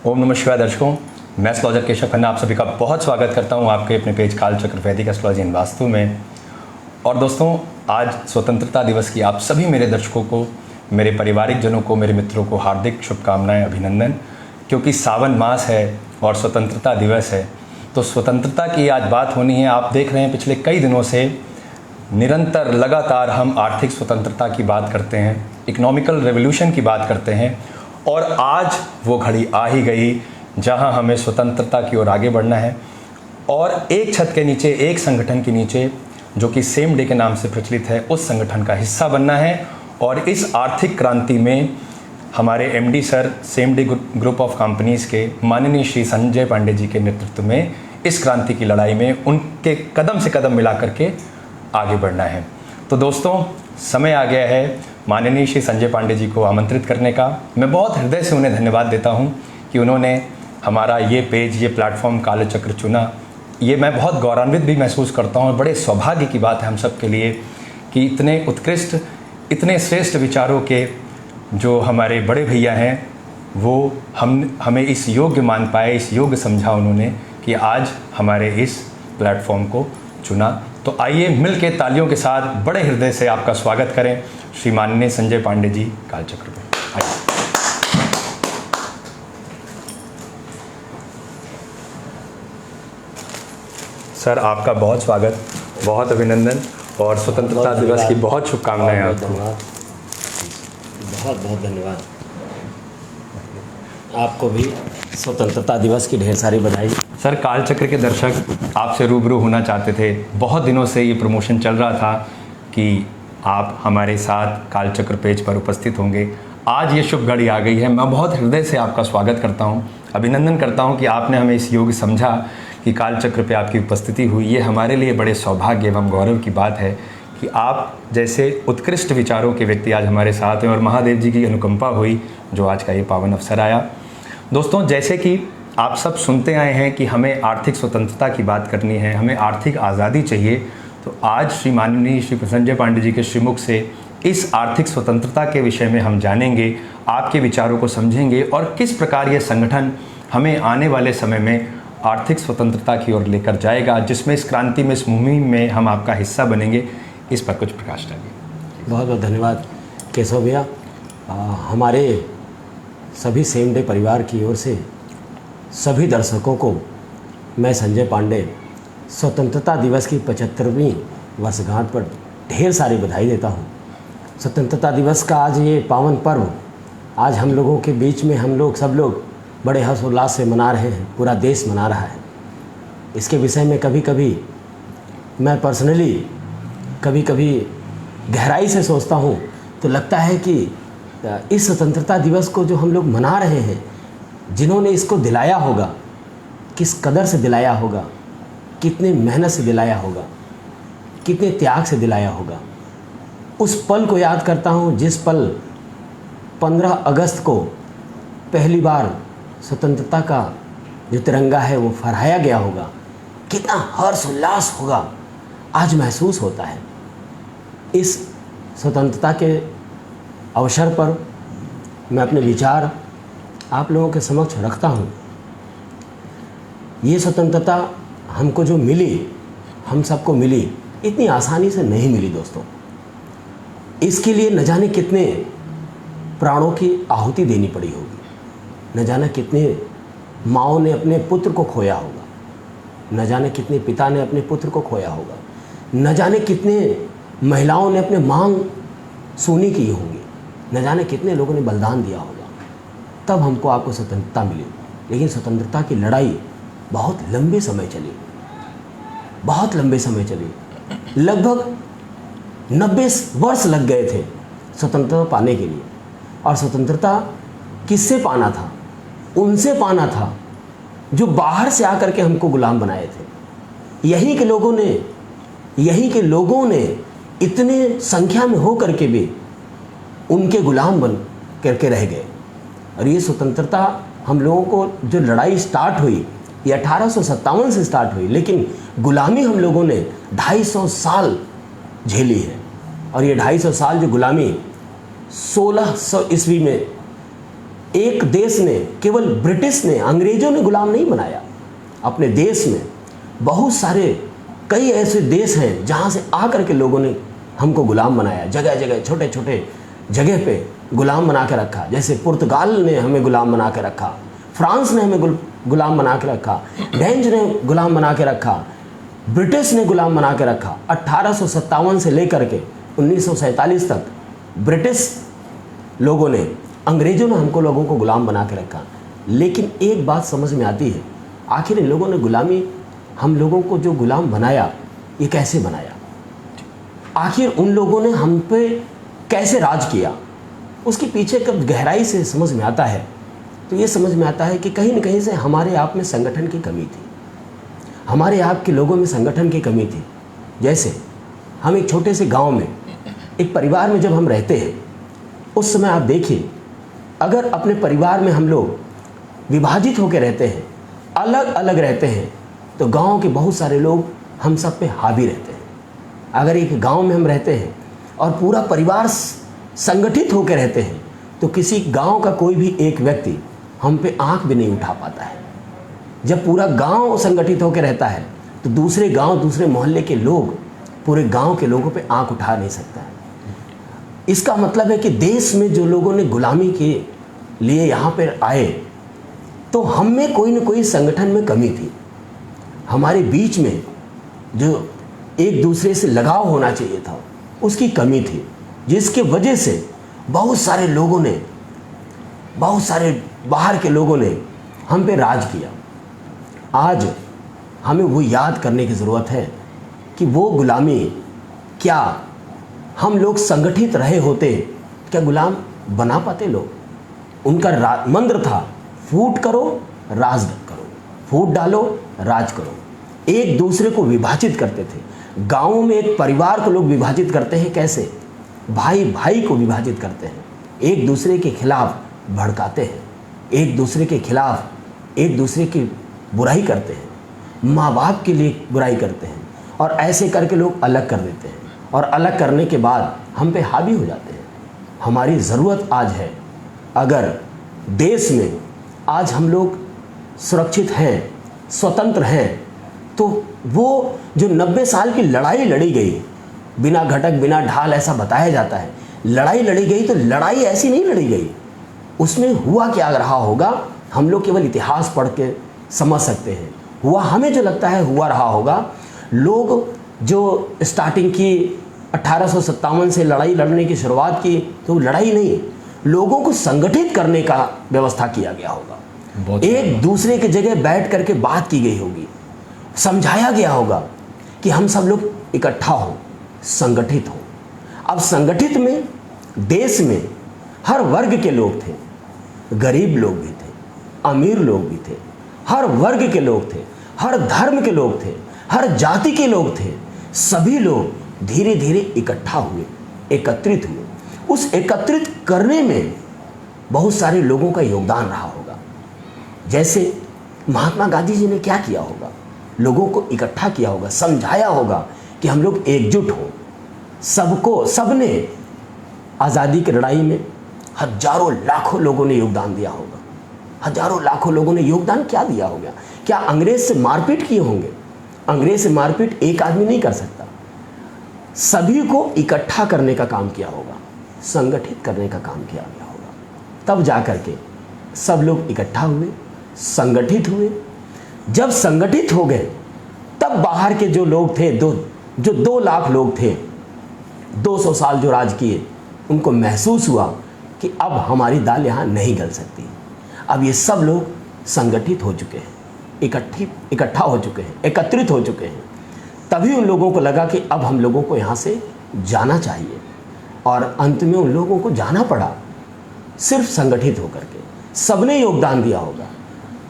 ओम नमः शिवाय दर्शकों, मैं एस्ट्रोलॉजर केशव खन्ना आप सभी का बहुत स्वागत करता हूं आपके अपने पेज कालचक्र वैदिक एस्ट्रोलॉजी इन वास्तु में। और दोस्तों, आज स्वतंत्रता दिवस की आप सभी मेरे दर्शकों को, मेरे पारिवारिक जनों को, मेरे मित्रों को हार्दिक शुभकामनाएं, अभिनंदन। क्योंकि सावन मास है और स्वतंत्रता दिवस है, तो स्वतंत्रता की आज बात होनी है। आप देख रहे हैं पिछले कई दिनों से निरंतर लगातार हम आर्थिक स्वतंत्रता की बात करते हैं, इकोनॉमिकल रेवोल्यूशन की बात करते हैं, और आज वो घड़ी आ ही गई जहां हमें स्वतंत्रता की ओर आगे बढ़ना है और एक छत के नीचे, एक संगठन के नीचे जो कि सेम डे के नाम से प्रचलित है, उस संगठन का हिस्सा बनना है। और इस आर्थिक क्रांति में हमारे MD sir, same day group of companies के माननीय श्री संजय पांडे जी के नेतृत्व में इस क्रांति की लड़ाई में उनके कदम से कदम मिला करके आगे बढ़ना है। तो दोस्तों, समय आ गया है माननीय श्री संजय पांडे जी को आमंत्रित करने का। मैं बहुत हृदय से उन्हें धन्यवाद देता हूं कि उन्होंने हमारा ये पेज, ये प्लेटफॉर्म कालचक्र चुना। ये मैं बहुत गौरवान्वित भी महसूस करता हूं। बड़े सौभाग्य की बात है हम सब के लिए कि इतने उत्कृष्ट, इतने श्रेष्ठ विचारों के जो हमारे बड़े भैया हैं, वो हमें इस योग्य मान पाए, इस योग्य समझा उन्होंने कि आज हमारे इस प्लेटफॉर्म को चुना। तो आइए मिल के तालियों के साथ बड़े हृदय से आपका स्वागत करें श्री माननीय संजय पांडे जी कालचक्र पे। आइए। सर, आपका बहुत स्वागत, बहुत अभिनंदन और स्वतंत्रता दिवस की बहुत शुभकामनाएं आपको। बहुत बहुत धन्यवाद। आपको भी स्वतंत्रता दिवस की ढेर सारी बधाई। सर, कालचक्र के दर्शक आपसे रूबरू होना चाहते थे। बहुत दिनों से ये प्रमोशन चल रहा था कि आप हमारे साथ कालचक्र पेज पर उपस्थित होंगे। आज ये शुभ घड़ी आ गई है। मैं बहुत हृदय से आपका स्वागत करता हूँ, अभिनंदन करता हूँ कि आपने हमें इस योग्य समझा कि कालचक्र पे आपकी उपस्थिति हुई। ये हमारे लिए बड़े सौभाग्य एवं गौरव की बात है कि आप जैसे उत्कृष्ट विचारों के व्यक्ति आज हमारे साथ हैं और महादेव जी की अनुकंपा हुई जो आज का ये पावन अवसर आया। दोस्तों, जैसे कि आप सब सुनते आए हैं कि हमें आर्थिक स्वतंत्रता की बात करनी है, हमें आर्थिक आज़ादी चाहिए, तो आज श्री माननीय श्री संजय पांडे जी के श्रीमुख से इस आर्थिक स्वतंत्रता के विषय में हम जानेंगे, आपके विचारों को समझेंगे और किस प्रकार ये संगठन हमें आने वाले समय में आर्थिक स्वतंत्रता की ओर लेकर जाएगा, जिसमें इस क्रांति में, इस मुहिम में हम आपका हिस्सा बनेंगे। इस पर कुछ प्रकाश डालिए। बहुत बहुत धन्यवाद केशव भैया। हमारे सभी सेम डे परिवार की ओर से सभी दर्शकों को मैं संजय पांडे स्वतंत्रता दिवस की 75वीं वर्षगांठ पर ढेर सारी बधाई देता हूं। स्वतंत्रता दिवस का आज ये पावन पर्व आज हम लोगों के बीच में हम सब लोग बड़े हर्षोल्लास से मना रहे हैं, पूरा देश मना रहा है। इसके विषय में कभी कभी मैं पर्सनली कभी गहराई से सोचता हूं तो लगता है कि इस स्वतंत्रता दिवस को जो हम लोग मना रहे हैं, जिन्होंने इसको दिलाया होगा, किस कदर से दिलाया होगा, कितने मेहनत से दिलाया होगा, कितने त्याग से दिलाया होगा, उस पल को याद करता हूँ जिस पल 15 अगस्त को पहली बार स्वतंत्रता का जो तिरंगा है वो फहराया गया होगा। कितना हर्ष उल्लास होगा आज महसूस होता है। इस स्वतंत्रता के अवसर पर मैं अपने विचार आप लोगों के समक्ष रखता हूँ। ये स्वतंत्रता हमको जो मिली, हम सबको मिली, इतनी आसानी से नहीं मिली दोस्तों। इसके लिए न जाने कितने प्राणों की आहुति देनी पड़ी होगी, न जाने कितने माँओं ने अपने पुत्र को खोया होगा, न जाने कितने पिता ने अपने पुत्र को खोया होगा, न जाने कितने महिलाओं ने अपने मांग सूनी की होंगी, न जाने कितने लोगों ने बलिदान दिया होगा, तब हमको आपको स्वतंत्रता मिली। लेकिन स्वतंत्रता की लड़ाई बहुत लंबे समय चली, बहुत लंबे समय चली। लगभग 90 वर्ष लग गए थे स्वतंत्रता पाने के लिए। और स्वतंत्रता किससे पाना था? उनसे पाना था जो बाहर से आकर के हमको गुलाम बनाए थे। यहीं के लोगों ने इतने संख्या में हो करके भी उनके गुलाम बन करके रह गए। और ये स्वतंत्रता हम लोगों को जो लड़ाई स्टार्ट हुई, ये 1857 से स्टार्ट हुई, लेकिन गुलामी हम लोगों ने 250 साल झेली है। और ये 250 साल जो गुलामी 1600 ईस्वी में एक देश ने, केवल ब्रिटिश ने, अंग्रेजों ने गुलाम नहीं बनाया। अपने देश में बहुत सारे कई ऐसे देश हैं जहाँ से आकर के लोगों ने हमको गुलाम बनाया। जगह जगह, छोटे छोटे जगह पे गुलाम बना के रखा। जैसे पुर्तगाल ने हमें गुलाम बना के रखा, फ्रांस ने हमें गुलाम बना के रखा, डेंज ने गुलाम बना के रखा, ब्रिटिश ने गुलाम बना के रखा। 1857 से लेकर के 1947 तक ब्रिटिश लोगों ने, अंग्रेजों ने हमको लोगों को गुलाम बना के रखा। लेकिन एक बात समझ में आती है, आखिर इन लोगों ने गुलामी, हम लोगों को जो गुलाम बनाया, ये कैसे बनाया? आखिर उन लोगों ने हम पे कैसे राज किया? उसके पीछे कब गहराई से समझ में आता है तो ये समझ में आता है कि कहीं न कहीं से हमारे आप में संगठन की कमी थी, हमारे आप के लोगों में संगठन की कमी थी। जैसे हम एक छोटे से गांव में, एक परिवार में जब हम रहते हैं, उस समय आप देखिए, अगर अपने परिवार में हम लोग विभाजित होकर रहते हैं, अलग अलग रहते हैं, तो गांव के बहुत सारे लोग हम सब पे हावी रहते हैं। अगर एक गांव में हम रहते हैं और पूरा परिवार संगठित होकर रहते हैं, तो किसी गांव का कोई भी एक व्यक्ति हम पे आंख भी नहीं उठा पाता है। जब पूरा गांव संगठित होकर रहता है तो दूसरे गांव, दूसरे मोहल्ले के लोग पूरे गांव के लोगों पे आंख उठा नहीं सकता है। इसका मतलब है कि देश में जो लोगों ने गुलामी के लिए यहाँ पर आए, तो हम में कोई न कोई संगठन में कमी थी। हमारे बीच में जो एक दूसरे से लगाव होना चाहिए था, उसकी कमी थी, जिसके वजह से बहुत सारे लोगों ने, बहुत सारे बाहर के लोगों ने हम पे राज किया। आज हमें वो याद करने की ज़रूरत है कि वो गुलामी, क्या हम लोग संगठित रहे होते, क्या गुलाम बना पाते लोग? उनका मंत्र था, फूट करो राज करो, फूट डालो राज करो। एक दूसरे को विभाजित करते थे। गाँव में एक परिवार को लोग विभाजित करते हैं कैसे? भाई भाई को विभाजित करते हैं, एक दूसरे के खिलाफ भड़काते हैं, एक दूसरे के खिलाफ एक दूसरे की बुराई करते हैं, माँ बाप के लिए बुराई करते हैं, और ऐसे करके लोग अलग कर देते हैं, और अलग करने के बाद हम पे हावी हो जाते हैं। हमारी ज़रूरत आज है, अगर देश में आज हम लोग सुरक्षित हैं, स्वतंत्र हैं, तो वो जो 90 साल की लड़ाई लड़ी गई, बिना घटक बिना ढाल ऐसा बताया जाता है, लड़ाई लड़ी गई, तो लड़ाई ऐसी नहीं लड़ी गई। उसमें हुआ क्या रहा होगा, हम लोग केवल इतिहास पढ़ के समझ सकते हैं। हुआ, हमें जो लगता है हुआ रहा होगा, लोग जो स्टार्टिंग की 1857 से लड़ाई लड़ने की शुरुआत की, तो लड़ाई नहीं, लोगों को संगठित करने का व्यवस्था किया गया होगा। एक दूसरे की जगह बैठ करके बात की गई होगी, समझाया गया होगा कि हम सब लोग इकट्ठा हो, संगठित हो। अब संगठित में देश में हर वर्ग के लोग थे, गरीब लोग भी थे, अमीर लोग भी थे, हर वर्ग के लोग थे, हर धर्म के लोग थे, हर जाति के लोग थे। सभी लोग धीरे धीरे इकट्ठा हुए, एकत्रित हुए। उस एकत्रित करने में बहुत सारे लोगों का योगदान रहा होगा। जैसे महात्मा गांधी जी ने क्या किया होगा, लोगों को इकट्ठा किया होगा, समझाया होगा कि हम लोग एकजुट हो। सबको, सबने आज़ादी की लड़ाई में हजारों लाखों लोगों ने योगदान दिया होगा। हजारों लाखों लोगों ने योगदान क्या दिया होगा? क्या अंग्रेज से मारपीट किए होंगे? अंग्रेज से मारपीट एक आदमी नहीं कर सकता। सभी को इकट्ठा करने का काम किया होगा, संगठित करने का काम किया गया होगा। तब जाकर के सब लोग इकट्ठा हुए, संगठित हुए। जब संगठित हो गए, तब बाहर के जो लोग थे, जो 2 लाख लोग थे, 200 साल जो राज किए, उनको महसूस हुआ कि अब हमारी दाल यहाँ नहीं गल सकती। अब ये सब लोग संगठित हो चुके हैं, इकट्ठा हो चुके हैं, एकत्रित हो चुके हैं। तभी उन लोगों को लगा कि अब हम लोगों को यहाँ से जाना चाहिए, और अंत में उन लोगों को जाना पड़ा सिर्फ संगठित होकर के। सबने योगदान दिया होगा,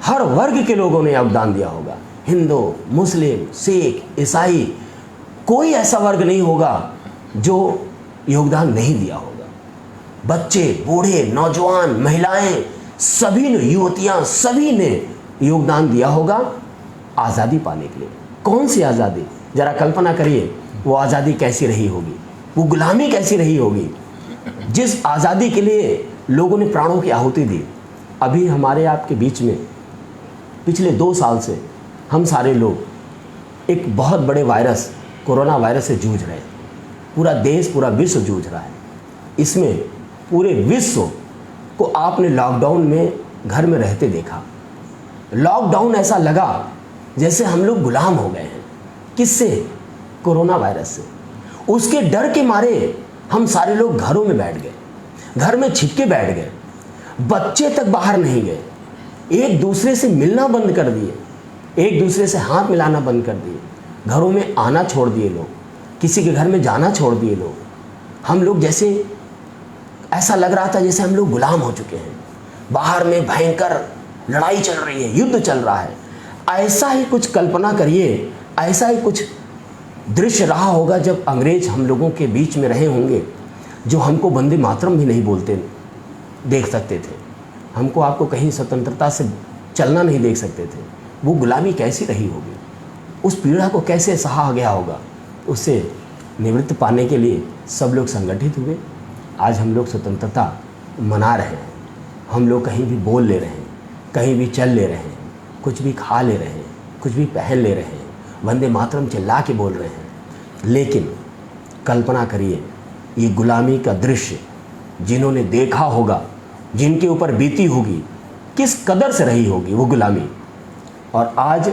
हर वर्ग के लोगों ने योगदान दिया होगा। हिंदू, मुस्लिम, सिख, ईसाई, कोई ऐसा वर्ग नहीं होगा जो योगदान नहीं दिया होगा। बच्चे, बूढ़े, नौजवान, महिलाएं, सभी ने, युवतियां, सभी ने योगदान दिया होगा आज़ादी पाने के लिए। कौन सी आज़ादी? जरा कल्पना करिए, वो आज़ादी कैसी रही होगी, वो गुलामी कैसी रही होगी। जिस आज़ादी के लिए लोगों ने प्राणों की आहुति दी, अभी हमारे आपके बीच में पिछले 2 साल से हम सारे लोग एक बहुत बड़े वायरस, कोरोना वायरस से जूझ रहे हैं। पूरा देश, पूरा विश्व जूझ रहा है। इसमें पूरे विश्व को आपने लॉकडाउन में घर में रहते देखा। लॉकडाउन ऐसा लगा जैसे हम लोग गुलाम हो गए हैं। किससे? कोरोना वायरस से। उसके डर के मारे हम सारे लोग घरों में बैठ गए, घर में छिपके बैठ गए। बच्चे तक बाहर नहीं गए, एक दूसरे से मिलना बंद कर दिए, एक दूसरे से हाथ मिलाना बंद कर दिए, घरों में आना छोड़ दिए लोग, किसी के घर में जाना छोड़ दिए लोग। हम लोग जैसे, ऐसा लग रहा था जैसे हम लोग गुलाम हो चुके हैं। बाहर में भयंकर लड़ाई चल रही है, युद्ध चल रहा है। ऐसा ही कुछ कल्पना करिए, ऐसा ही कुछ दृश्य रहा होगा जब अंग्रेज हम लोगों के बीच में रहे होंगे, जो हमको वंदे मातरम भी नहीं बोलते देख सकते थे, हमको आपको कहीं स्वतंत्रता से चलना नहीं देख सकते थे। वो गुलामी कैसी रही होगी, उस पीड़ा को कैसे सहा गया होगा। उससे निवृत्त पाने के लिए सब लोग संगठित हुए। आज हम लोग स्वतंत्रता मना रहे हैं। हम लोग कहीं भी बोल ले रहे हैं, कहीं भी चल ले रहे हैं, कुछ भी खा ले रहे हैं, कुछ भी पहन ले रहे हैं, वंदे मातरम चिल्ला के बोल रहे हैं। लेकिन कल्पना करिए, ये गुलामी का दृश्य जिन्होंने देखा होगा, जिनके ऊपर बीती होगी, किस कदर से रही होगी वो गुलामी। और आज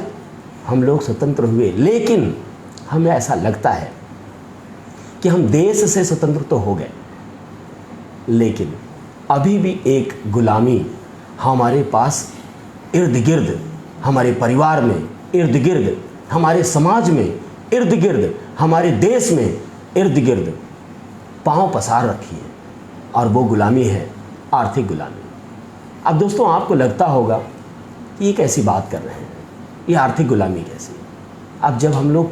हम लोग स्वतंत्र हुए, लेकिन हमें ऐसा लगता है कि हम देश से स्वतंत्र तो हो गए, लेकिन अभी भी एक गुलामी हमारे पास इर्द गिर्द, हमारे परिवार में इर्द गिर्द, हमारे समाज में इर्द गिर्द, हमारे देश में इर्द गिर्द पांव पसार रखी है। और वो गुलामी है आर्थिक गुलामी। अब दोस्तों, आपको लगता होगा कि ये कैसी बात कर रहे हैं, ये आर्थिक गुलामी कैसी। अब जब हम लोग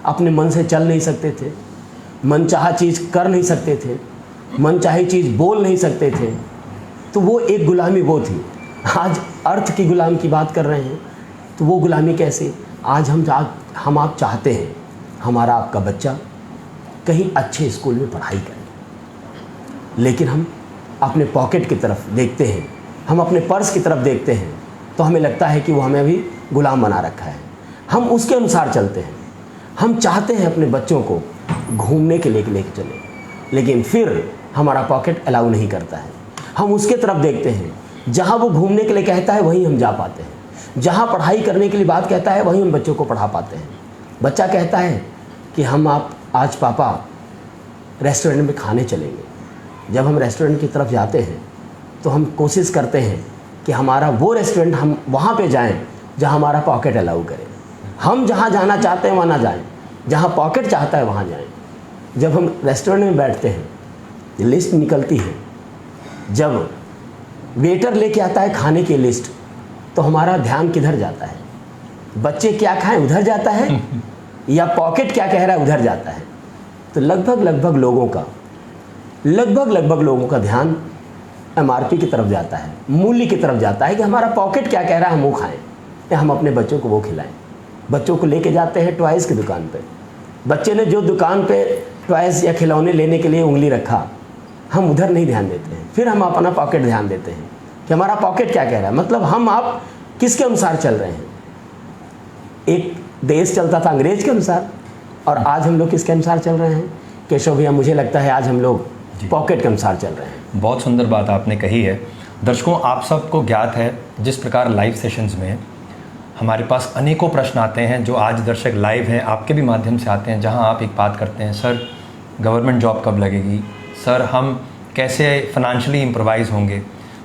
अपने मन से चल नहीं सकते थे, मनचाहा चीज़ कर नहीं सकते थे, मनचाही चीज़ बोल नहीं सकते थे, तो वो एक गुलामी वो थी। आज अर्थ की गुलामी की बात कर रहे हैं, तो वो गुलामी कैसे? आज हम आप चाहते हैं हमारा आपका बच्चा कहीं अच्छे स्कूल में पढ़ाई करे, लेकिन हम अपने पॉकेट की तरफ देखते हैं, हम अपने पर्स की तरफ देखते हैं, तो हमें लगता है कि वो हमें अभी गुलाम बना रखा है। हम उसके अनुसार चलते हैं। हम चाहते हैं अपने बच्चों को घूमने के लिए लेके चले, लेकिन फिर हमारा पॉकेट अलाउ नहीं करता है। हम उसके तरफ देखते हैं, जहाँ वो घूमने के लिए कहता है वहीं हम जा पाते हैं, जहाँ पढ़ाई करने के लिए बात कहता है वहीं हम बच्चों को पढ़ा पाते हैं। बच्चा कहता है कि हम आप आज पापा रेस्टोरेंट में खाने चलेंगे। जब हम रेस्टोरेंट की तरफ जाते हैं तो हम कोशिश करते हैं कि हमारा वो रेस्टोरेंट, हम वहाँ पे जाएं जहाँ हमारा पॉकेट अलाउ करे। हम जहाँ जाना चाहते हैं वहाँ ना जाएं, जहाँ पॉकेट चाहता है वहाँ जाएं। जब हम रेस्टोरेंट में बैठते हैं, लिस्ट निकलती है, जब वेटर लेके आता है खाने की लिस्ट, तो हमारा ध्यान किधर जाता है? बच्चे क्या खाएं उधर जाता है, या पॉकेट क्या कह रहा है उधर जाता है। तो लगभग लोगों का ध्यान MRP की तरफ जाता है, मूल्य की तरफ जाता है कि हमारा पॉकेट क्या कह रहा है हम वो खाएं, या हम अपने बच्चों को वो खिलाएं। बच्चों को लेके जाते हैं टॉयज़ की दुकान पे। बच्चे ने जो दुकान पे टॉयज़ या खिलौने लेने के लिए उंगली रखा, हम उधर नहीं ध्यान देते हैं। फिर हम अपना पॉकेट ध्यान देते हैं कि हमारा पॉकेट क्या कह रहा है। मतलब हम आप किसके अनुसार चल रहे हैं? एक देश चलता था अंग्रेज के अनुसार, और आज हम लोग किसके अनुसार चल रहे हैं? केशव भैया, मुझे लगता है आज हम लोग पॉकेट के अनुसार चल रहे हैं। बहुत सुंदर बात आपने कही है। दर्शकों, आप सबको ज्ञात है जिस प्रकार लाइव सेशंस में हमारे पास अनेकों प्रश्न आते हैं, जो आज दर्शक लाइव हैं आपके भी माध्यम से आते हैं, जहां आप एक बात करते हैं, सर गवर्नमेंट जॉब कब लगेगी, सर हम कैसे फाइनेंशियली इम्प्रोवाइज़ होंगे,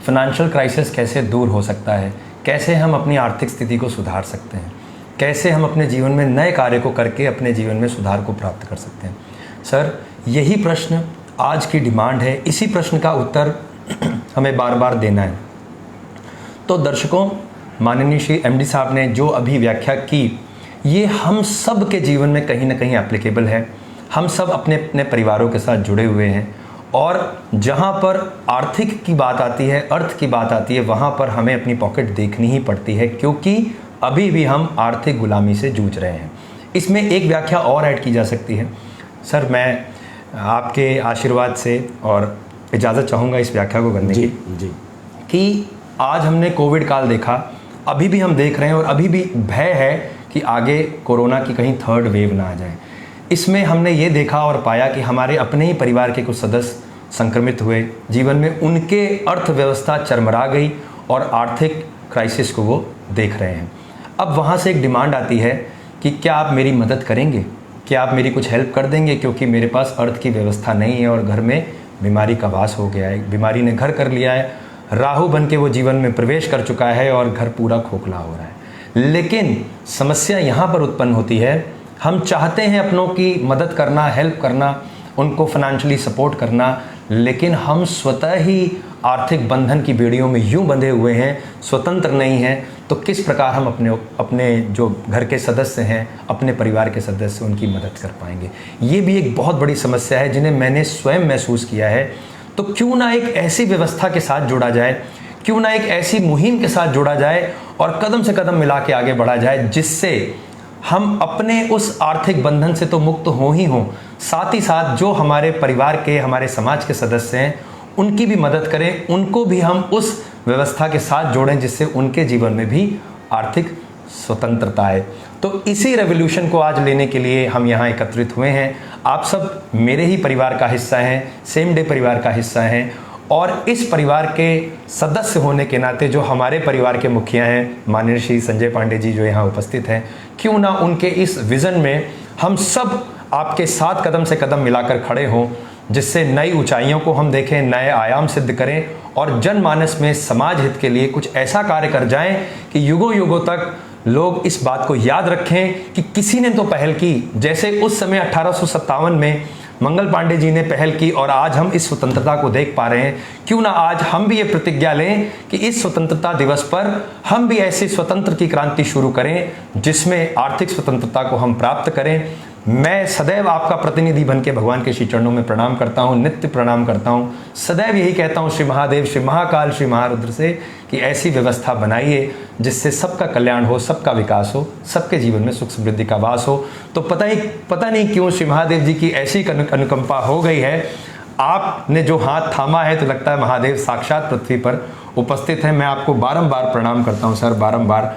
फाइनेंशियल क्राइसिस कैसे दूर हो सकता है, कैसे हम अपनी आर्थिक स्थिति को सुधार सकते हैं, कैसे हम अपने जीवन में नए कार्य को करके अपने जीवन में सुधार को प्राप्त कर सकते हैं। सर, यही प्रश्न आज की डिमांड है, इसी प्रश्न का उत्तर हमें बार बार देना है। तो दर्शकों, माननीय श्री MD साहब ने जो अभी व्याख्या की, ये हम सब के जीवन में कहीं ना कहीं एप्लीकेबल है। हम सब अपने अपने परिवारों के साथ जुड़े हुए हैं, और जहाँ पर आर्थिक की बात आती है, अर्थ की बात आती है, वहाँ पर हमें अपनी पॉकेट देखनी ही पड़ती है, क्योंकि अभी भी हम आर्थिक गुलामी से जूझ रहे हैं। इसमें एक व्याख्या और ऐड की जा सकती है। सर, मैं आपके आशीर्वाद से और इजाज़त चाहूँगा इस व्याख्या को करने की, जी, कि आज हमने कोविड काल देखा, अभी भी हम देख रहे हैं और अभी भी भय है कि आगे कोरोना की कहीं थर्ड वेव ना आ जाए। इसमें हमने ये देखा और पाया कि हमारे अपने ही परिवार के कुछ सदस्य संक्रमित हुए, जीवन में उनके अर्थव्यवस्था चरमरा गई और आर्थिक क्राइसिस को वो देख रहे हैं। अब वहाँ से एक डिमांड आती है कि क्या आप मेरी मदद करेंगे, क्या आप मेरी कुछ हेल्प कर देंगे, क्योंकि मेरे पास अर्थ की व्यवस्था नहीं है और घर में बीमारी का वास हो गया है, बीमारी ने घर कर लिया है, राहु बन के वो जीवन में प्रवेश कर चुका है और घर पूरा खोखला हो रहा है। लेकिन समस्या यहाँ पर उत्पन्न होती है, हम चाहते हैं अपनों की मदद करना, हेल्प करना, उनको फाइनेंशियली सपोर्ट करना, लेकिन हम स्वतः ही आर्थिक बंधन की बेड़ियों में यूं बंधे हुए हैं, स्वतंत्र नहीं हैं, तो किस प्रकार हम अपने जो घर के सदस्य हैं, अपने परिवार के सदस्य, उनकी मदद कर पाएंगे। ये भी एक बहुत बड़ी समस्या है जिन्हें मैंने स्वयं महसूस किया है। तो क्यों ना एक ऐसी व्यवस्था के साथ जुड़ा जाए, क्यों ना एक ऐसी मुहिम के साथ जुड़ा जाए और कदम से कदम मिला के आगे बढ़ा जाए, जिससे हम अपने उस आर्थिक बंधन से तो मुक्त हो ही हों, साथ ही साथ जो हमारे परिवार के, हमारे समाज के सदस्य हैं, उनकी भी मदद करें, उनको भी हम उस व्यवस्था के साथ जोड़ें जिससे उनके जीवन में भी आर्थिक स्वतंत्रता आए। तो इसी रेवोल्यूशन को आज लेने के लिए हम यहाँ एकत्रित हुए हैं। आप सब मेरे ही परिवार का हिस्सा हैं, सेम डे परिवार का हिस्सा हैं, और इस परिवार के सदस्य होने के नाते जो हमारे परिवार के मुखिया हैं, माननीय श्री संजय पांडे जी जो यहाँ उपस्थित हैं, क्यों ना उनके इस विज़न में हम सब आपके साथ कदम से कदम मिलाकर खड़े हों, जिससे नई ऊंचाइयों को हम देखें, नए आयाम सिद्ध करें और जनमानस में समाज हित के लिए कुछ ऐसा कार्य कर जाएं कि युगों युगों तक लोग इस बात को याद रखें कि किसी ने तो पहल की। जैसे उस समय 1857 में मंगल पांडे जी ने पहल की और आज हम इस स्वतंत्रता को देख पा रहे हैं, क्यों ना आज हम भी ये प्रतिज्ञा लें कि इस स्वतंत्रता दिवस पर हम भी ऐसी स्वतंत्र की क्रांति शुरू करें जिसमें आर्थिक स्वतंत्रता को हम प्राप्त करें। मैं सदैव आपका प्रतिनिधि बन के भगवान के श्री चरणों में प्रणाम करता हूँ, नित्य प्रणाम करता हूँ। सदैव यही कहता हूँ श्री महादेव, श्री महाकाल, श्री महारुद्र से कि ऐसी व्यवस्था बनाइए जिससे सबका कल्याण हो, सबका विकास हो, सबके जीवन में सुख समृद्धि का वास हो। तो पता नहीं क्यों श्री महादेव जी की ऐसी अनुकंपा हो गई है, आपने जो हाथ थामा है तो लगता है महादेव साक्षात पृथ्वी पर उपस्थित है। मैं आपको बारंबार प्रणाम करता हूँ सर, बारंबार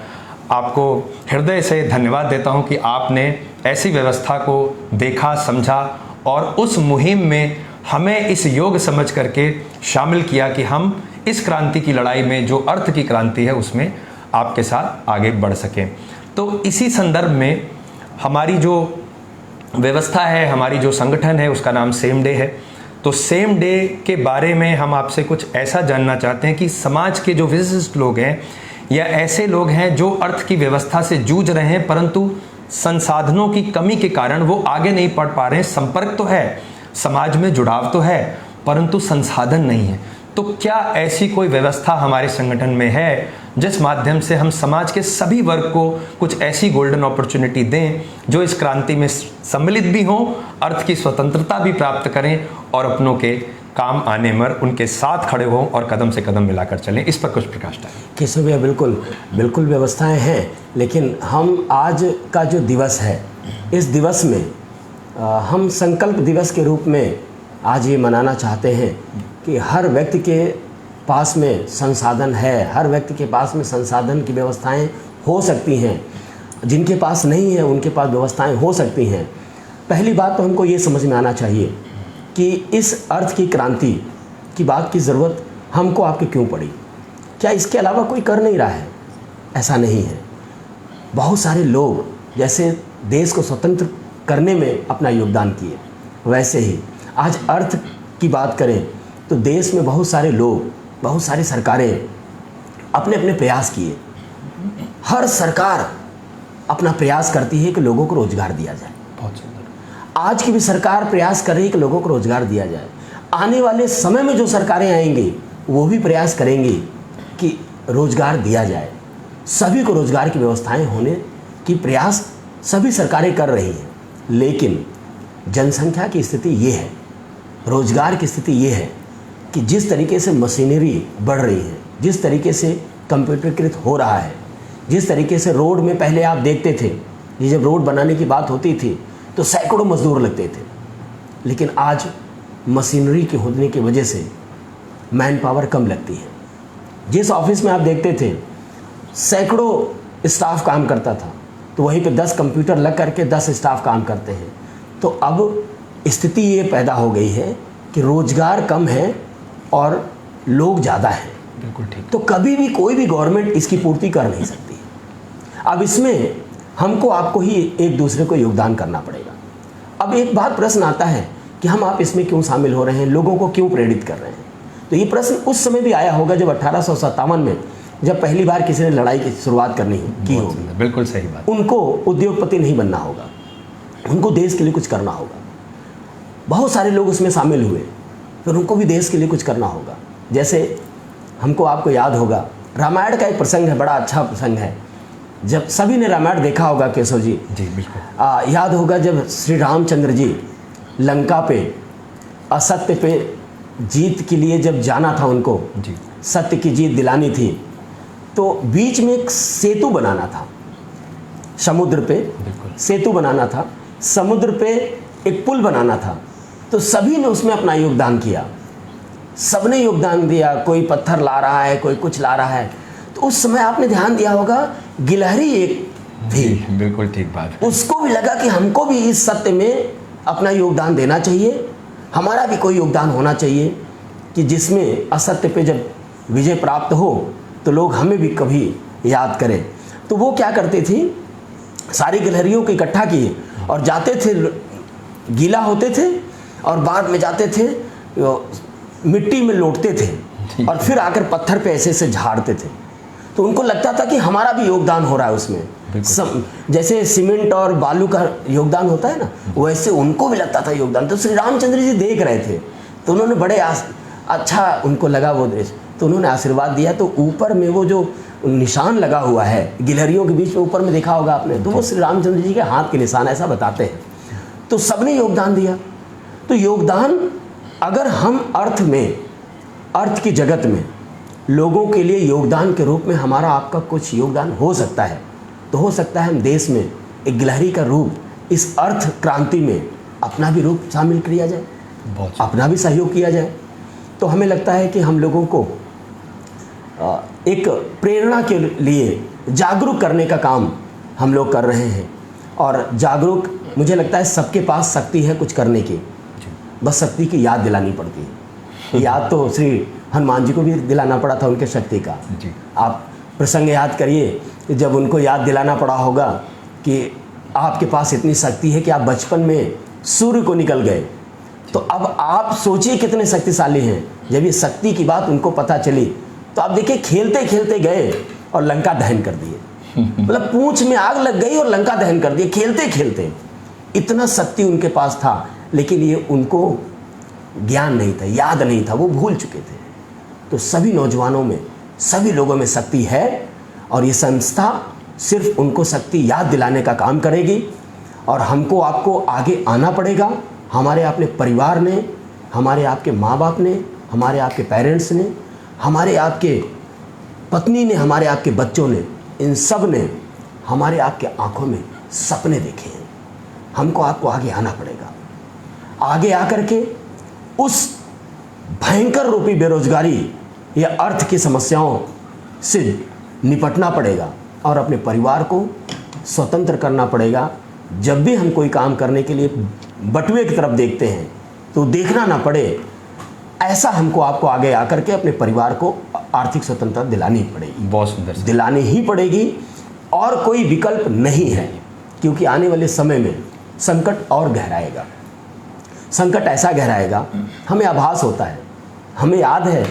आपको हृदय से धन्यवाद देता हूं कि आपने ऐसी व्यवस्था को देखा, समझा और उस मुहिम में हमें इस योग समझ करके शामिल किया कि हम इस क्रांति की लड़ाई में, जो अर्थ की क्रांति है, उसमें आपके साथ आगे बढ़ सकें। तो इसी संदर्भ में हमारी जो व्यवस्था है, हमारी जो संगठन है, उसका नाम सेम डे है। तो सेम डे के बारे में हम आपसे कुछ ऐसा जानना चाहते हैं कि समाज के जो विशिष्ट लोग हैं या ऐसे लोग हैं जो अर्थ की व्यवस्था से जूझ रहे हैं, परंतु संसाधनों की कमी के कारण वो आगे नहीं बढ़ पा रहे हैं। संपर्क तो है, समाज में जुड़ाव तो है, परंतु संसाधन नहीं है। तो क्या ऐसी कोई व्यवस्था हमारे संगठन में है जिस माध्यम से हम समाज के सभी वर्ग को कुछ ऐसी गोल्डन अपॉर्चुनिटी दें जो इस क्रांति में सम्मिलित भी हों, अर्थ की स्वतंत्रता भी प्राप्त करें और अपनों के काम आने में उनके साथ खड़े हों और कदम से कदम मिलाकर चलें। इस पर कुछ प्रकाश डालें। केशव भैया, बिल्कुल व्यवस्थाएं हैं, लेकिन हम आज का जो दिवस है, इस दिवस में हम संकल्प दिवस के रूप में आज ये मनाना चाहते हैं कि हर व्यक्ति के पास में संसाधन है, हर व्यक्ति के पास में संसाधन की व्यवस्थाएं हो सकती हैं। जिनके पास नहीं है उनके पास व्यवस्थाएं हो सकती हैं। पहली बात तो हमको ये समझ में आना चाहिए कि इस अर्थ की क्रांति की बात की ज़रूरत हमको आपके क्यों पड़ी। क्या इसके अलावा कोई कर नहीं रहा है? ऐसा नहीं है। बहुत सारे लोग जैसे देश को स्वतंत्र करने में अपना योगदान किए, वैसे ही आज अर्थ की बात करें तो देश में बहुत सारे लोग, बहुत सारी सरकारें अपने अपने प्रयास किए। हर सरकार अपना प्रयास करती है कि लोगों को रोजगार दिया जाए। बहुत सुंदर। आज की भी सरकार प्रयास कर रही है कि लोगों को रोजगार दिया जाए। आने वाले समय में जो सरकारें आएंगी वो भी प्रयास करेंगी कि रोजगार दिया जाए। सभी को रोजगार की व्यवस्थाएं होने की प्रयास सभी सरकारें कर रही हैं, लेकिन जनसंख्या की स्थिति ये है, रोजगार की स्थिति ये है कि जिस तरीके से मशीनरी बढ़ रही है, जिस तरीके से कंप्यूटरीकृत हो रहा है, जिस तरीके से रोड में पहले आप देखते थे, ये जब रोड बनाने की बात होती थी तो सैकड़ों मजदूर लगते थे, लेकिन आज मशीनरी के होने की वजह से मैन पावर कम लगती है। जिस ऑफिस में आप देखते थे सैकड़ों स्टाफ काम करता था, तो वहीं पे 10 कंप्यूटर लग करके 10 स्टाफ काम करते हैं। तो अब स्थिति ये पैदा हो गई है कि रोजगार कम है और लोग ज़्यादा हैं। बिल्कुल ठीक। तो कभी भी कोई भी गवर्नमेंट इसकी पूर्ति कर नहीं सकती। अब इसमें हमको आपको ही एक दूसरे को योगदान करना पड़ेगा। अब एक बात प्रश्न आता है कि हम आप इसमें क्यों शामिल हो रहे हैं, लोगों को क्यों प्रेरित कर रहे हैं। तो ये प्रश्न उस समय भी आया होगा जब 1857 में जब पहली बार किसी ने लड़ाई की शुरुआत की होगी। बिल्कुल सही बात। उनको उद्योगपति नहीं बनना होगा, उनको देश के लिए कुछ करना होगा। बहुत सारे लोग उसमें शामिल हुए, फिर उनको भी देश के लिए कुछ करना होगा। जैसे हमको आपको याद होगा, रामायण का एक प्रसंग है, बड़ा अच्छा प्रसंग है। जब सभी ने रामायण देखा होगा केशव जी, बिल्कुल याद होगा जब श्री रामचंद्र जी लंका पे असत्य पे जीत के लिए जब जाना था, उनको जी सत्य की जीत दिलानी थी, तो बीच में एक सेतु बनाना था, समुद्र पे सेतु बनाना था, समुद्र पे एक पुल बनाना था। तो सभी ने उसमें अपना योगदान किया, सबने योगदान दिया। कोई पत्थर ला रहा है, कोई कुछ ला रहा है। तो उस समय आपने ध्यान दिया होगा, गिलहरी एक थी, बिल्कुल ठीक बात। उसको भी लगा कि हमको भी इस सत्य में अपना योगदान देना चाहिए, हमारा भी कोई योगदान होना चाहिए कि जिसमें असत्य पे जब विजय प्राप्त हो तो लोग हमें भी कभी याद करें। तो वो क्या करते थी, सारी गिलहरियों को इकट्ठा किए और जाते थे, गीला होते थे और बाद में जाते थे मिट्टी में लौटते थे और फिर आकर पत्थर पे ऐसे से झाड़ते थे। तो उनको लगता था कि हमारा भी योगदान हो रहा है उसमें। जैसे सीमेंट और बालू का योगदान होता है ना, वैसे उनको भी लगता था योगदान। तो श्री रामचंद्र जी देख रहे थे, तो उन्होंने बड़े अच्छा उनको लगा वो दृश्य, तो उन्होंने आशीर्वाद दिया। तो ऊपर में वो जो निशान लगा हुआ है गिलहरियों के बीच में, ऊपर में देखा होगा आपने, तो वो श्री रामचंद्र जी के हाथ के निशान ऐसा बताते हैं। तो सबने योगदान दिया। तो योगदान, अगर हम अर्थ की जगत में लोगों के लिए योगदान के रूप में हमारा आपका कुछ योगदान हो सकता है, तो हो सकता है हम देश में एक गिलहरी का रूप इस अर्थ क्रांति में अपना भी रूप शामिल किया जाए, अपना भी सहयोग किया जाए। तो हमें लगता है कि हम लोगों को एक प्रेरणा के लिए जागरूक करने का काम हम लोग कर रहे हैं। और जागरूक, मुझे लगता है सबके पास शक्ति है कुछ करने की, बस शक्ति की याद दिलानी पड़ती है। याद तो श्री हनुमान जी को भी दिलाना पड़ा था उनके शक्ति का। आप प्रसंग याद करिए, जब उनको याद दिलाना पड़ा होगा कि आपके पास इतनी शक्ति है कि आप बचपन में सूर्य को निकल गए, तो अब आप सोचिए कितने शक्तिशाली हैं। जब ये शक्ति की बात उनको पता चली, तो आप देखिए खेलते खेलते गए और लंका दहन कर दिए। मतलब पूंछ में आग लग गई और लंका दहन कर दिए खेलते खेलते। इतना शक्ति उनके पास था, लेकिन ये उनको ज्ञान नहीं था, याद नहीं था, वो भूल चुके थे। तो सभी नौजवानों में, सभी लोगों में शक्ति है और ये संस्था सिर्फ उनको शक्ति याद दिलाने का काम करेगी। और हमको आपको आगे आना पड़ेगा। हमारे अपने परिवार ने, हमारे आपके माँ बाप ने, हमारे आपके पेरेंट्स ने, हमारे आपके पत्नी ने, हमारे आपके बच्चों ने, इन सब ने हमारे आपके आंखों में सपने देखे हैं। हमको आपको आगे आना पड़ेगा। आगे आकर के उस भयंकर रूपी बेरोजगारी या अर्थ की समस्याओं से निपटना पड़ेगा और अपने परिवार को स्वतंत्र करना पड़ेगा। जब भी हम कोई काम करने के लिए बटुए की तरफ देखते हैं, तो देखना ना पड़े, ऐसा हमको आपको आगे आकर के अपने परिवार को आर्थिक स्वतंत्रता दिलानी पड़ेगी। बहुत सुंदर, दिलानी ही पड़ेगी और कोई विकल्प नहीं है। क्योंकि आने वाले समय में संकट और गहराएगा। संकट ऐसा गहराएगा, हमें आभास होता है, हमें याद है,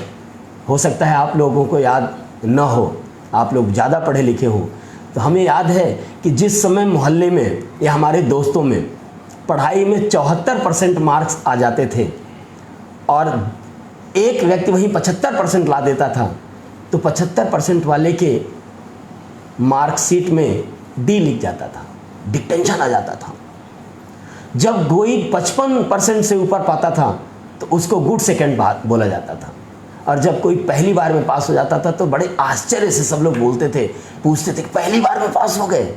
हो सकता है आप लोगों को याद न हो, आप लोग ज़्यादा पढ़े लिखे हो, तो हमें याद है कि जिस समय मोहल्ले में या हमारे दोस्तों में पढ़ाई में 74% मार्क्स आ जाते थे और एक व्यक्ति वहीं 75% ला देता था, तो 75% वाले के मार्कशीट में डी लिख जाता था, डिटेंशन आ जाता था। जब कोई 55% से ऊपर पाता था तो उसको गुड सेकंड बात बोला जाता था। और जब कोई पहली बार में पास हो जाता था तो बड़े आश्चर्य से सब लोग बोलते थे, पूछते थे, पहली बार में पास हो गए।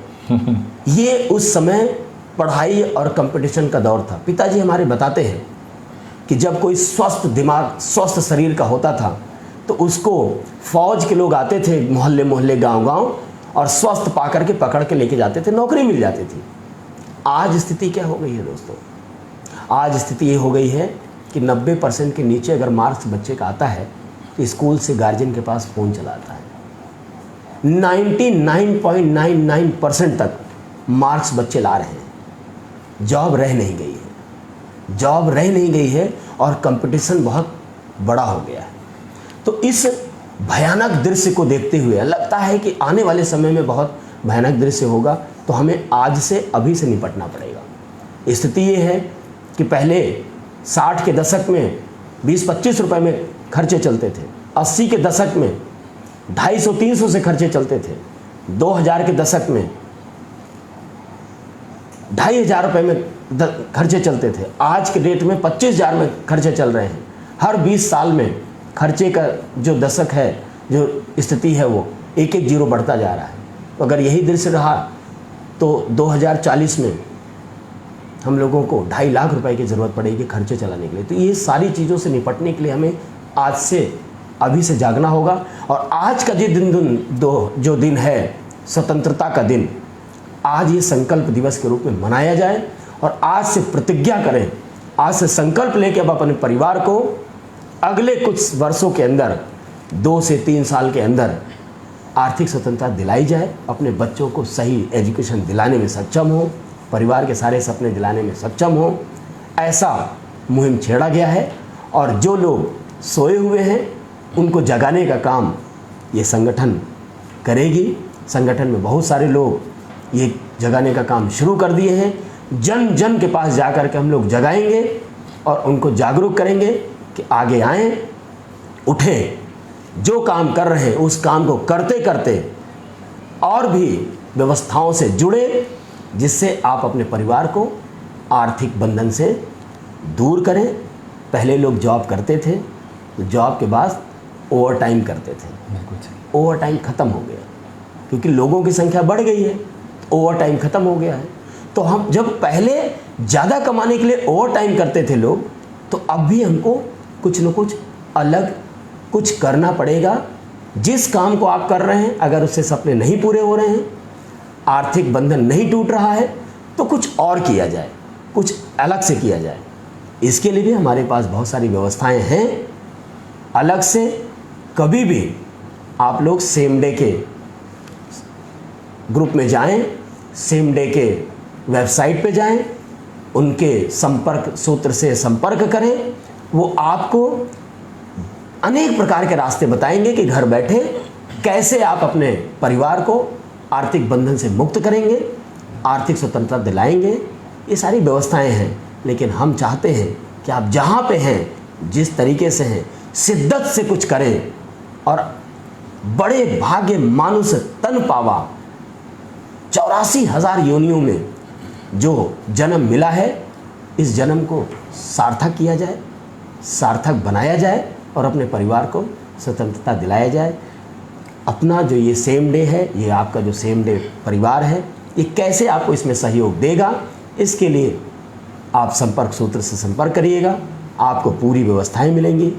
ये उस समय पढ़ाई और कंपटीशन का दौर था। पिताजी हमारे बताते हैं कि जब कोई स्वस्थ दिमाग, स्वस्थ शरीर का होता था, तो उसको फौज के लोग आते थे मोहल्ले मोहल्ले गांव गांव और स्वस्थ पा करके पकड़ के लेके जाते थे, नौकरी मिल जाती थी। आज स्थिति क्या हो गई है दोस्तों? आज स्थिति ये हो गई है कि 90% के नीचे अगर मार्क्स बच्चे का आता है तो स्कूल से गार्जियन के पास फ़ोन चला आता है। 99.99% तक मार्क्स बच्चे ला रहे हैं। जॉब रह नहीं गई है, जॉब रह नहीं गई है और कंपटीशन बहुत बड़ा हो गया है। तो इस भयानक दृश्य को देखते हुए लगता है कि आने वाले समय में बहुत भयानक दृश्य होगा, तो हमें आज से अभी से निपटना पड़ेगा। स्थिति ये है कि पहले 60 के दशक में 20-25 रुपए में खर्चे चलते थे, 80 के दशक में 250-300 से खर्चे चलते थे, 2000 के दशक में 2500 रुपये में खर्चे चलते थे। आज के डेट में 25,000 में खर्चे चल रहे हैं। हर 20 साल में खर्चे का जो दशक है, जो स्थिति है, वो एक एक जीरो बढ़ता जा रहा है। तो अगर यही दृश्य रहा तो 2040 में हम लोगों को 2.5 लाख रुपए की ज़रूरत पड़ेगी खर्चे चलाने के लिए। तो ये सारी चीज़ों से निपटने के लिए हमें आज से अभी से जागना होगा। और आज का जो दिन है स्वतंत्रता का दिन, आज ये संकल्प दिवस के रूप में मनाया जाए और आज से प्रतिज्ञा करें, आज से संकल्प लेके अब अपने परिवार को अगले कुछ वर्षों के अंदर 2 से 3 साल के अंदर आर्थिक स्वतंत्रता दिलाई जाए, अपने बच्चों को सही एजुकेशन दिलाने में सक्षम हो, परिवार के सारे सपने दिलाने में सक्षम हो। ऐसा मुहिम छेड़ा गया है और जो लोग सोए हुए हैं उनको जगाने का काम ये संगठन करेगी। संगठन में बहुत सारे लोग ये जगाने का काम शुरू कर दिए हैं। जन जन के पास जा कर के हम लोग जगाएंगे और उनको जागरूक करेंगे कि आगे आएं, उठें, जो काम कर रहे हैं उस काम को करते करते और भी व्यवस्थाओं से जुड़े, जिससे आप अपने परिवार को आर्थिक बंधन से दूर करें। पहले लोग जॉब करते थे तो जॉब के बाद ओवर टाइम करते थे, ओवर टाइम ख़त्म हो गया क्योंकि लोगों की संख्या बढ़ गई है, ओवर टाइम ख़त्म हो गया है। तो हम जब पहले ज़्यादा कमाने के लिए ओवर टाइम करते थे लोग, तो अब भी हमको कुछ न कुछ अलग कुछ करना पड़ेगा। जिस काम को आप कर रहे हैं अगर उससे सपने नहीं पूरे हो रहे हैं, आर्थिक बंधन नहीं टूट रहा है, तो कुछ और किया जाए, कुछ अलग से किया जाए। इसके लिए भी हमारे पास बहुत सारी व्यवस्थाएं हैं अलग से। कभी भी आप लोग सेम डे के ग्रुप में जाएं, सेम डे के वेबसाइट पे जाएं, उनके संपर्क सूत्र से संपर्क करें। वो आपको अनेक प्रकार के रास्ते बताएंगे कि घर बैठे कैसे आप अपने परिवार को आर्थिक बंधन से मुक्त करेंगे, आर्थिक स्वतंत्रता दिलाएंगे। ये सारी व्यवस्थाएं हैं, लेकिन हम चाहते हैं कि आप जहाँ पे हैं, जिस तरीके से हैं, शिद्दत से कुछ करें और बड़े भाग्य मानुष तन पावा 84,000 योनियों में जो जन्म मिला है, इस जन्म को सार्थक किया जाए, सार्थक बनाया जाए और अपने परिवार को स्वतंत्रता दिलाया जाए। अपना जो ये सेम डे है, ये आपका जो सेम डे परिवार है, ये कैसे आपको इसमें सहयोग देगा, इसके लिए आप संपर्क सूत्र से संपर्क करिएगा। आपको पूरी व्यवस्थाएं मिलेंगी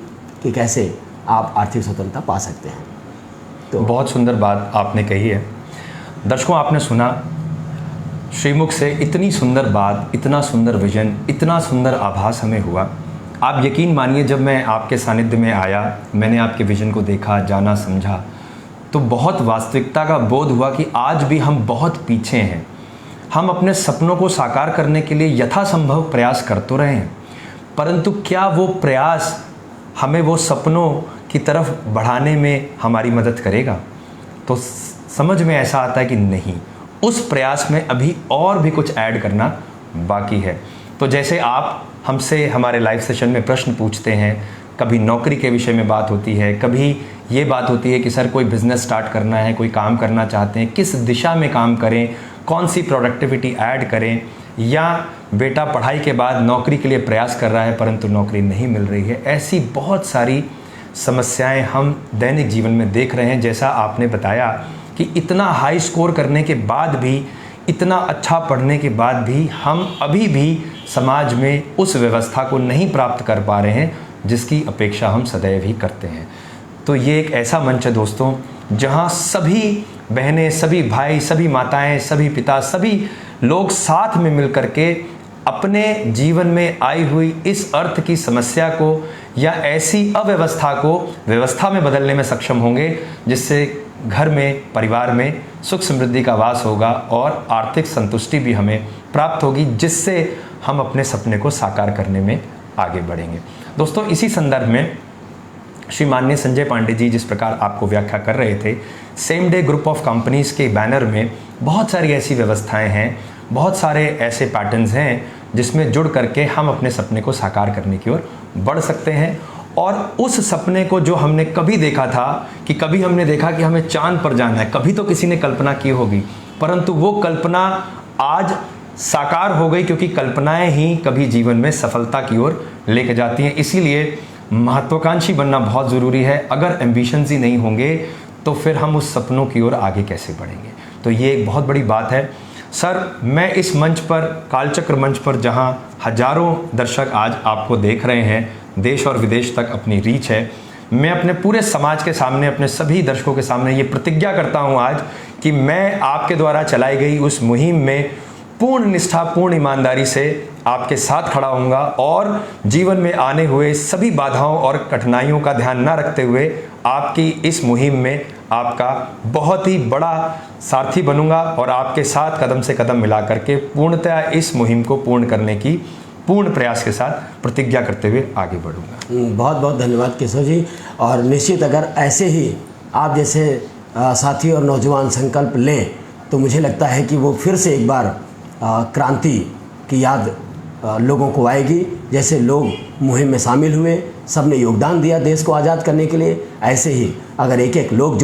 कि कैसे आप आर्थिक स्वतंत्रता पा सकते हैं। तो बहुत सुंदर बात आपने कही है। दर्शकों, आपने सुना श्रीमुख से इतनी सुंदर बात, इतना सुंदर विजन, इतना सुंदर आभास हमें हुआ। आप यकीन मानिए, जब मैं आपके सानिध्य में आया, मैंने आपके विजन को देखा, जाना, समझा, तो बहुत वास्तविकता का बोध हुआ कि आज भी हम बहुत पीछे हैं। हम अपने सपनों को साकार करने के लिए यथासंभव प्रयास कर तो रहे हैं, परंतु क्या वो प्रयास हमें वो सपनों की तरफ बढ़ाने में हमारी मदद करेगा? तो समझ में ऐसा आता है कि नहीं, उस प्रयास में अभी और भी कुछ ऐड करना बाकी है। तो जैसे आप हमसे हमारे लाइव सेशन में प्रश्न पूछते हैं, कभी नौकरी के विषय में बात होती है, कभी ये बात होती है कि सर कोई बिज़नेस स्टार्ट करना है, कोई काम करना चाहते हैं, किस दिशा में काम करें, कौन सी प्रोडक्टिविटी ऐड करें, या बेटा पढ़ाई के बाद नौकरी के लिए प्रयास कर रहा है परंतु नौकरी नहीं मिल रही है। ऐसी बहुत सारी समस्याएं हम दैनिक जीवन में देख रहे हैं। जैसा आपने बताया कि इतना हाई स्कोर करने के बाद भी, इतना अच्छा पढ़ने के बाद भी हम अभी भी समाज में उस व्यवस्था को नहीं प्राप्त कर पा रहे हैं जिसकी अपेक्षा हम सदैव ही करते हैं। तो ये एक ऐसा मंच है दोस्तों जहाँ सभी बहनें, सभी भाई, सभी माताएं, सभी पिता, सभी लोग साथ में मिल करके अपने जीवन में आई हुई इस अर्थ की समस्या को या ऐसी अव्यवस्था को व्यवस्था में बदलने में सक्षम होंगे, जिससे घर में, परिवार में सुख समृद्धि का वास होगा और आर्थिक संतुष्टि भी हमें प्राप्त होगी, जिससे हम अपने सपने को साकार करने में आगे बढ़ेंगे। दोस्तों, इसी संदर्भ में श्री माननीय संजय पांडे जी जिस प्रकार आपको व्याख्या कर रहे थे, same day group of companies के बैनर में बहुत सारी ऐसी व्यवस्थाएं हैं, बहुत सारे ऐसे पैटर्न्स हैं जिसमें जुड़ करके हम अपने सपने को साकार करने की ओर बढ़ सकते हैं। और उस सपने को जो हमने कभी देखा था कि कभी हमने देखा कि हमें चांद पर जाना है, कभी तो किसी ने कल्पना की होगी, परंतु वो कल्पना आज साकार हो गई, क्योंकि कल्पनाएं ही कभी जीवन में सफलता की ओर लेके जाती हैं। इसीलिए महत्वाकांक्षी बनना बहुत ज़रूरी है। अगर एम्बिशंस ही नहीं होंगे तो फिर हम उस सपनों की ओर आगे कैसे बढ़ेंगे। तो ये एक बहुत बड़ी बात है। सर, मैं इस मंच पर, कालचक्र मंच पर, जहां हजारों दर्शक आज आपको देख रहे हैं, देश और विदेश तक अपनी रीच है, मैं अपने पूरे समाज के सामने, अपने सभी दर्शकों के सामने ये प्रतिज्ञा करता हूं आज कि मैं आपके द्वारा चलाई गई उस मुहिम में पूर्ण निष्ठा, पूर्ण ईमानदारी से आपके साथ खड़ा होऊंगा और जीवन में आने हुए सभी बाधाओं और कठिनाइयों का ध्यान न रखते हुए आपकी इस मुहिम में आपका बहुत ही बड़ा सारथी बनूंगा और आपके साथ कदम से कदम मिला करके पूर्णतया इस मुहिम को पूर्ण करने की पूर्ण प्रयास के साथ प्रतिज्ञा करते हुए आगे बढ़ूंगा। बहुत बहुत धन्यवाद केशव जी। और निश्चित अगर ऐसे ही आप जैसे साथी और नौजवान संकल्प लें तो मुझे लगता है कि वो फिर से एक बार क्रांति की याद लोगों को आएगी। जैसे लोग मुहिम में शामिल हुए, सबने योगदान दिया देश को आज़ाद करने के लिए, ऐसे ही अगर एक एक लोग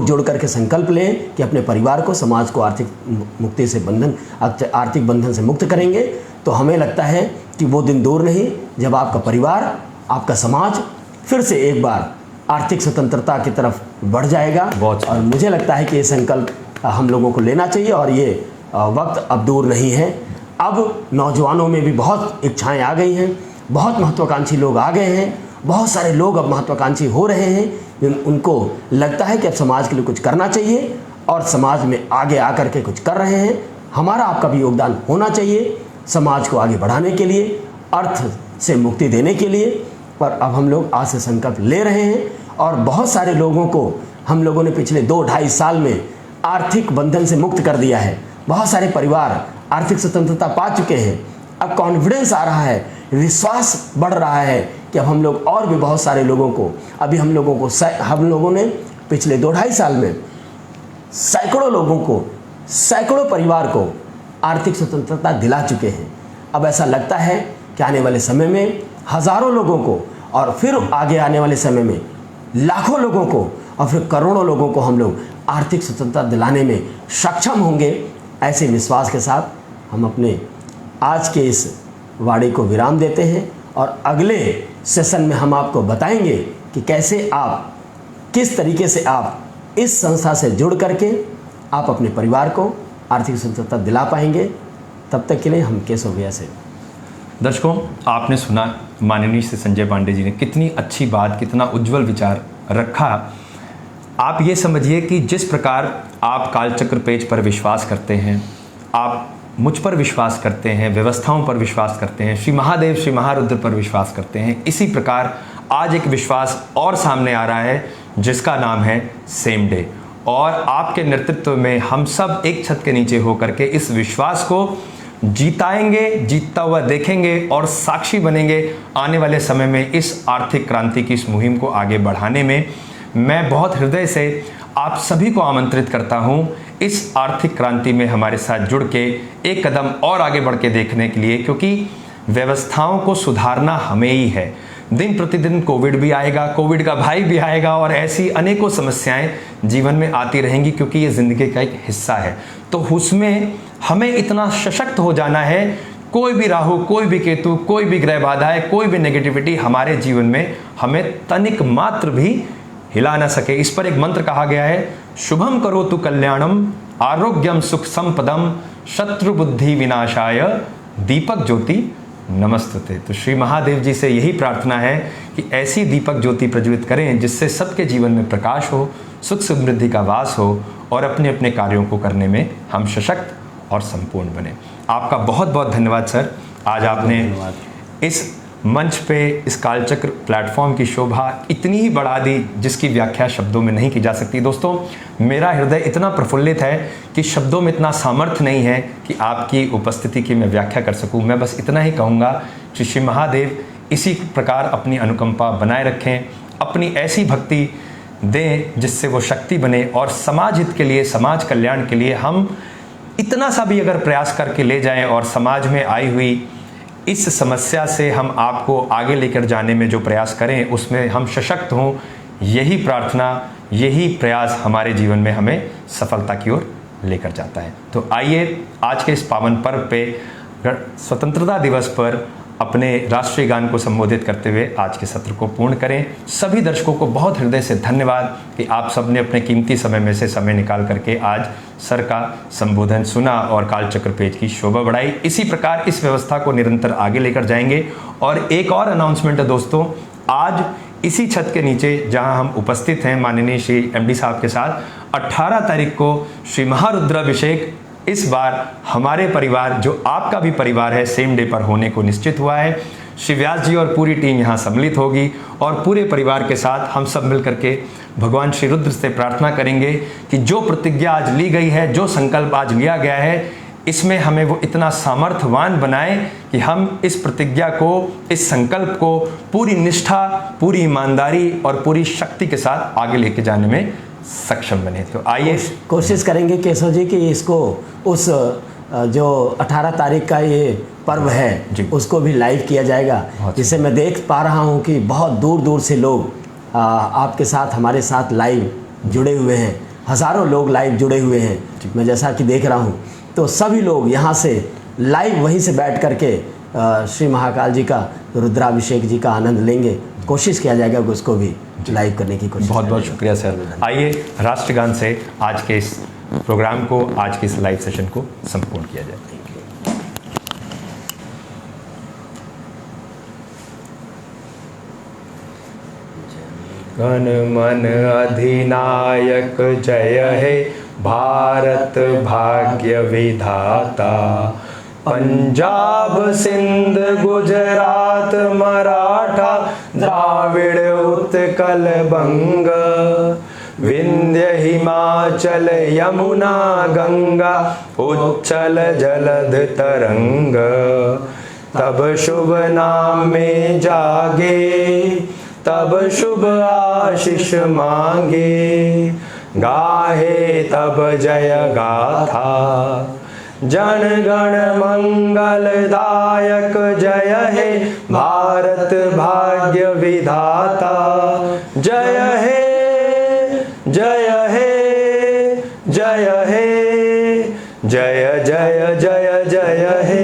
जोड़ करके संकल्प लें कि अपने परिवार को, समाज को आर्थिक बंधन से मुक्त करेंगे, तो हमें लगता है कि वो दिन दूर नहीं जब आपका परिवार, आपका समाज फिर से एक बार आर्थिक स्वतंत्रता की तरफ बढ़ जाएगा। और मुझे लगता है कि ये संकल्प हम लोगों को लेना चाहिए और ये वक्त अब दूर नहीं है। अब नौजवानों में भी बहुत इच्छाएं आ गई हैं, बहुत महत्वाकांक्षी लोग आ गए हैं, बहुत सारे लोग अब महत्वाकांक्षी हो रहे हैं। उनको लगता है कि अब समाज के लिए कुछ करना चाहिए और समाज में आगे आकर के कुछ कर रहे हैं। हमारा आपका भी योगदान होना चाहिए समाज को आगे बढ़ाने के लिए, अर्थ से मुक्ति देने के लिए। पर अब हम लोग आज से संकल्प ले रहे हैं और बहुत सारे लोगों को हम लोगों ने पिछले 2-2.5 साल में आर्थिक बंधन से मुक्त कर दिया है। बहुत सारे परिवार आर्थिक स्वतंत्रता पा चुके हैं। अब कॉन्फिडेंस आ रहा है, विश्वास बढ़ रहा है कि अब हम लोग और भी बहुत सारे लोगों को, अभी हम लोगों ने पिछले 2-2.5 साल में सैकड़ों लोगों को, सैकड़ों परिवार को आर्थिक स्वतंत्रता दिला चुके हैं। अब ऐसा लगता है कि आने वाले समय में हज़ारों लोगों को और फिर आगे आने वाले समय में लाखों लोगों को और फिर करोड़ों लोगों को हम लोग आर्थिक स्वतंत्रता दिलाने में सक्षम होंगे। ऐसे विश्वास के साथ हम अपने आज के इस वाणी को विराम देते हैं और अगले सेशन में हम आपको बताएंगे कि कैसे आप, किस तरीके से आप इस संस्था से जुड़ करके आप अपने परिवार को आर्थिक स्वतंत्रता दिला पाएंगे। तब तक के लिए हम केशव भैया से। दर्शकों, आपने सुना माननीय श्री संजय पांडे जी ने कितनी अच्छी बात, कितना उज्जवल विचार रखा। आप ये समझिए कि जिस प्रकार आप कालचक्र पेज पर विश्वास करते हैं, आप मुझ पर विश्वास करते हैं, व्यवस्थाओं पर विश्वास करते हैं, श्री महादेव, श्री महारुद्र पर विश्वास करते हैं, इसी प्रकार आज एक विश्वास और सामने आ रहा है जिसका नाम है सेम डे। और आपके नेतृत्व में हम सब एक छत के नीचे होकर के इस विश्वास को जीताएंगे, जीतता हुआ देखेंगे और साक्षी बनेंगे आने वाले समय में इस आर्थिक क्रांति की इस मुहिम को आगे बढ़ाने में। मैं बहुत हृदय से आप सभी को आमंत्रित करता हूं इस आर्थिक क्रांति में हमारे साथ जुड़ के एक कदम और आगे बढ़ के देखने के लिए, क्योंकि व्यवस्थाओं को सुधारना हमें ही है। दिन प्रतिदिन कोविड भी आएगा, कोविड का भाई भी आएगा और ऐसी अनेकों समस्याएं जीवन में आती रहेंगी, क्योंकि ये ज़िंदगी का एक हिस्सा है। तो उसमें हमें इतना सशक्त हो जाना है, कोई भी राहु, कोई भी केतु, कोई भी ग्रह बाधाएं, कोई भी नेगेटिविटी हमारे जीवन में हमें तनिक मात्र भी हिला ना सके। इस पर एक मंत्र कहा गया है, शुभम करोतु कल्याणम आरोग्यम सुख संपदम शत्रु बुद्धि विनाशाय दीपक ज्योति नमस्तुते। तो श्री महादेव जी से यही प्रार्थना है कि ऐसी दीपक ज्योति प्रज्वलित करें जिससे सबके जीवन में प्रकाश हो, सुख समृद्धि का वास हो और अपने अपने कार्यों को करने में हम सशक्त और संपूर्ण बने। आपका बहुत बहुत धन्यवाद सर। आज आपने इस मंच पे इस कालचक्र प्लेटफॉर्म की शोभा इतनी ही बढ़ा दी जिसकी व्याख्या शब्दों में नहीं की जा सकती। दोस्तों, मेरा हृदय इतना प्रफुल्लित है कि शब्दों में इतना सामर्थ्य नहीं है कि आपकी उपस्थिति की मैं व्याख्या कर सकूं। मैं बस इतना ही कहूँगा कि श्री महादेव इसी प्रकार अपनी अनुकंपा बनाए रखें, अपनी ऐसी भक्ति दें जिससे वो शक्ति बने और समाज हित के लिए, समाज कल्याण के लिए हम इतना सा भी अगर प्रयास करके ले जाएं और समाज में आई हुई इस समस्या से हम आपको आगे लेकर जाने में जो प्रयास करें उसमें हम सशक्त हों, यही प्रार्थना, यही प्रयास हमारे जीवन में हमें सफलता की ओर लेकर जाता है। तो आइए आज के इस पावन पर्व पे स्वतंत्रता दिवस पर अपने राष्ट्रीय गान को संबोधित करते हुए आज के सत्र को पूर्ण करें। सभी दर्शकों को बहुत हृदय से धन्यवाद कि आप सबने अपने कीमती समय में से समय निकाल करके आज सर का संबोधन सुना और कालचक्र पेज की शोभा बढ़ाई। इसी प्रकार इस व्यवस्था को निरंतर आगे लेकर जाएंगे। और एक और अनाउंसमेंट है दोस्तों, आज इसी छत के नीचे जहां हम उपस्थित हैं माननीय श्री MD साहब के साथ, 18 तारीख को श्री महारुद्राभिषेक इस बार हमारे परिवार, जो आपका भी परिवार है, सेम डे पर होने को निश्चित हुआ है। श्री व्यास जी और पूरी टीम यहाँ सम्मिलित होगी और पूरे परिवार के साथ हम सब मिलकर के भगवान श्री रुद्र से प्रार्थना करेंगे कि जो प्रतिज्ञा आज ली गई है, जो संकल्प आज लिया गया है, इसमें हमें वो इतना सामर्थ्यवान बनाए कि हम इस प्रतिज्ञा को, इस संकल्प को पूरी निष्ठा, पूरी ईमानदारी और पूरी शक्ति के साथ आगे लेके जाने में सक्षम बने। तो आइए कोशिश करेंगे केशव जी कि इसको उस जो 18 तारीख का ये पर्व है उसको भी लाइव किया जाएगा, जिसे मैं देख पा रहा हूँ कि बहुत दूर दूर से लोग आपके साथ, हमारे साथ लाइव जुड़े हुए हैं। हज़ारों लोग लाइव जुड़े हुए हैं, मैं जैसा कि देख रहा हूँ। तो सभी लोग यहाँ से लाइव वहीं से बैठ करके श्री महाकाल जी का, रुद्राभिषेक जी का आनंद लेंगे। कोशिश किया जाएगा कि उसको भी लाइव करने की कोशिश। बहुत बहुत शुक्रिया सर। आइए राष्ट्रगान से आज के इस प्रोग्राम को, आज के इस लाइव सेशन को संपूर्ण किया जाए। घन मन अधिनायक जय हे भारत भाग्य विधाता, पंजाब सिंध गुजरात मराठा द्राविड़ उत्कल बंग, विंध्य हिमाचल यमुना गंगा उच्चल जलध तरंग, तब शुभ नाम में जागे, तब शुभ आशीष मांगे, गाहे तब जय गाथा, जन गण मंगलदायक जय हे भारत भाग्य विधाता, जय हे जय हे जय हे जय जय जय जय हे।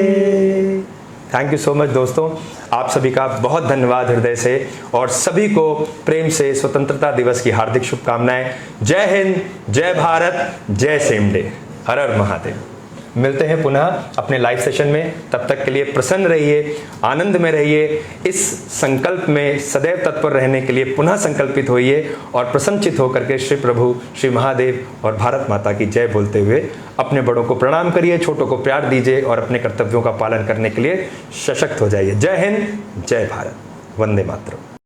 थैंक यू सो मच दोस्तों, आप सभी का बहुत धन्यवाद हृदय से, और सभी को प्रेम से स्वतंत्रता दिवस की हार्दिक शुभकामनाएं। जय हिंद, जय भारत, जय सेम डे, हर हर महादेव। मिलते हैं पुनः अपने लाइव सेशन में, तब तक के लिए प्रसन्न रहिए, आनंद में रहिए, इस संकल्प में सदैव तत्पर रहने के लिए पुनः संकल्पित होइए और प्रसन्नचित होकर के श्री प्रभु श्री महादेव और भारत माता की जय बोलते हुए अपने बड़ों को प्रणाम करिए, छोटों को प्यार दीजिए और अपने कर्तव्यों का पालन करने के लिए सशक्त हो जाइए। जय हिंद, जय भारत, वंदे मातरम।